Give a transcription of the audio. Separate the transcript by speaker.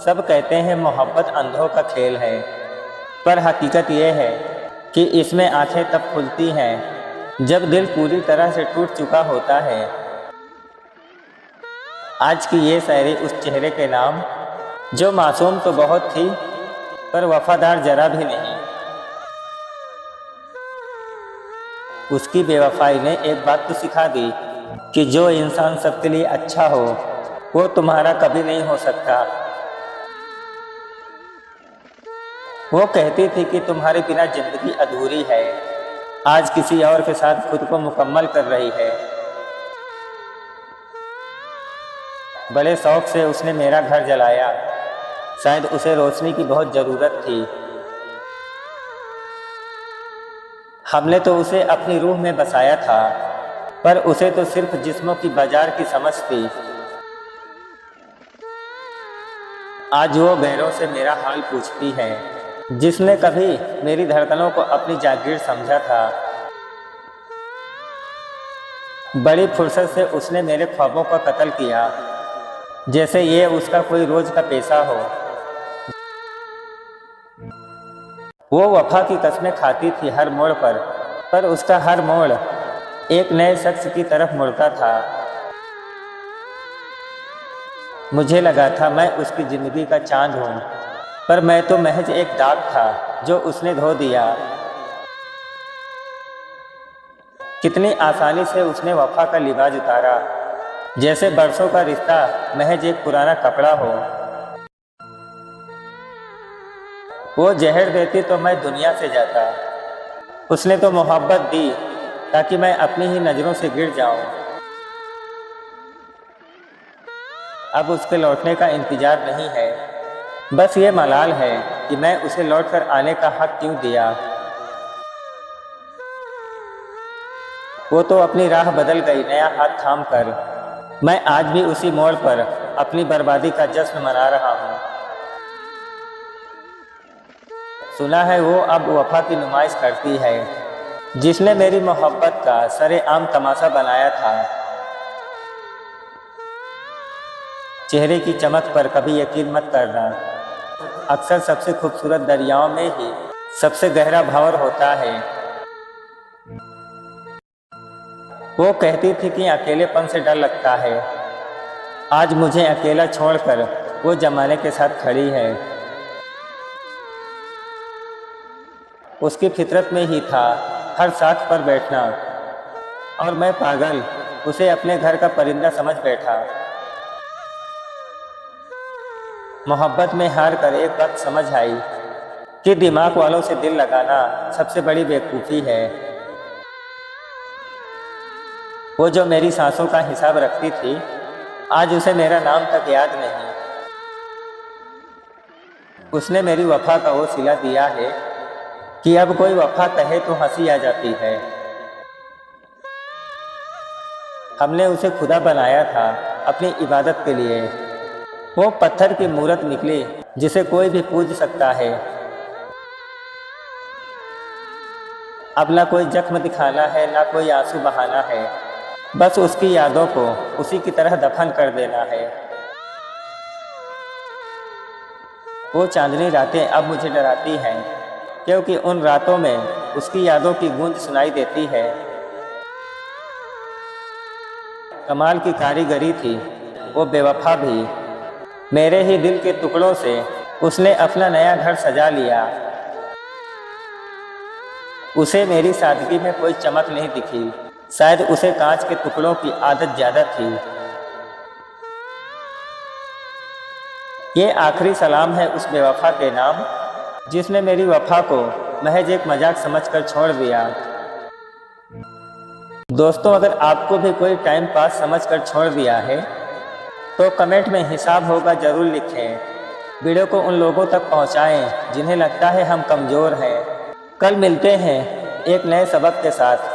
Speaker 1: सब कहते हैं मोहब्बत अंधों का खेल है, पर हकीकत यह है कि इसमें आंखें तब खुलती हैं जब दिल पूरी तरह से टूट चुका होता है। आज की ये शायरी उस चेहरे के नाम, जो मासूम तो बहुत थी पर वफादार जरा भी नहीं। उसकी बेवफाई ने एक बात तो सिखा दी कि जो इंसान सबके लिए अच्छा हो वो तुम्हारा कभी नहीं हो सकता। वो कहती थी कि तुम्हारे बिना जिंदगी अधूरी है, आज किसी और के साथ खुद को मुकम्मल कर रही है। बड़े शौक से उसने मेरा घर जलाया, शायद उसे रोशनी की बहुत ज़रूरत थी। हमने तो उसे अपनी रूह में बसाया था, पर उसे तो सिर्फ जिस्मों की बाजार की समझ थी। आज वो गैरों से मेरा हाल पूछती है, जिसने कभी मेरी धड़कनों को अपनी जागीर समझा था। बड़ी फुर्सत से उसने मेरे ख्वाबों का कत्ल किया, जैसे ये उसका कोई रोज का पेशा हो। वो वफा की कस्में खाती थी हर मोड़ पर उसका हर मोड़ एक नए शख्स की तरफ मुड़ता था। मुझे लगा था मैं उसकी ज़िंदगी का चांद हूँ, पर मैं तो महज एक दाग था जो उसने धो दिया। कितनी आसानी से उसने वफा का लिबास उतारा, जैसे बरसों का रिश्ता महज एक पुराना कपड़ा हो। वो जहर देती तो मैं दुनिया से जाता, उसने तो मोहब्बत दी ताकि मैं अपनी ही नज़रों से गिर जाऊं। अब उसके लौटने का इंतज़ार नहीं है, बस ये मलाल है कि मैं उसे लौटकर आने का हक क्यों दिया। वो तो अपनी राह बदल गई नया हाथ थाम कर, मैं आज भी उसी मोड़ पर अपनी बर्बादी का जश्न मना रहा हूँ। सुना है वो अब वफा की नुमाइश करती है, जिसने मेरी मोहब्बत का सरेआम तमाशा बनाया था। चेहरे की चमक पर कभी यकीन मत करना, अक्सर सबसे खूबसूरत दरियाओं में ही सबसे गहरा भंवर होता है। वो कहती थी कि अकेलेपन से डर लगता है, आज मुझे अकेला छोड़कर वो जमाने के साथ खड़ी है। उसकी फितरत में ही था हर साख पर बैठना, और मैं पागल उसे अपने घर का परिंदा समझ बैठा। मोहब्बत में हार कर एक बात समझ आई कि दिमाग वालों से दिल लगाना सबसे बड़ी बेवकूफ़ी है। वो जो मेरी सांसों का हिसाब रखती थी, आज उसे मेरा नाम तक याद नहीं। उसने मेरी वफा का वो सिला दिया है कि अब कोई वफा कहे तो हंसी आ जाती है। हमने उसे खुदा बनाया था अपनी इबादत के लिए, वो पत्थर की मूरत निकली जिसे कोई भी पूज सकता है। अब ना कोई जख्म दिखाना है, ना कोई आंसू बहाना है, बस उसकी यादों को उसी की तरह दफन कर देना है। वो चांदनी रातें अब मुझे डराती हैं, क्योंकि उन रातों में उसकी यादों की गूंज सुनाई देती है। कमाल की कारीगरी थी वो बेवफा भी, मेरे ही दिल के टुकड़ों से उसने अपना नया घर सजा लिया। उसे मेरी सादगी में कोई चमक नहीं दिखी, शायद उसे कांच के टुकड़ों की आदत ज़्यादा थी। ये आखिरी सलाम है उस बेवफा के नाम, जिसने मेरी वफा को महज एक मजाक समझकर छोड़ दिया। दोस्तों, अगर आपको भी कोई टाइम पास समझकर छोड़ दिया है तो कमेंट में हिसाब होगा ज़रूर लिखें। वीडियो को उन लोगों तक पहुंचाएं जिन्हें लगता है हम कमज़ोर हैं। कल मिलते हैं एक नए सबक के साथ।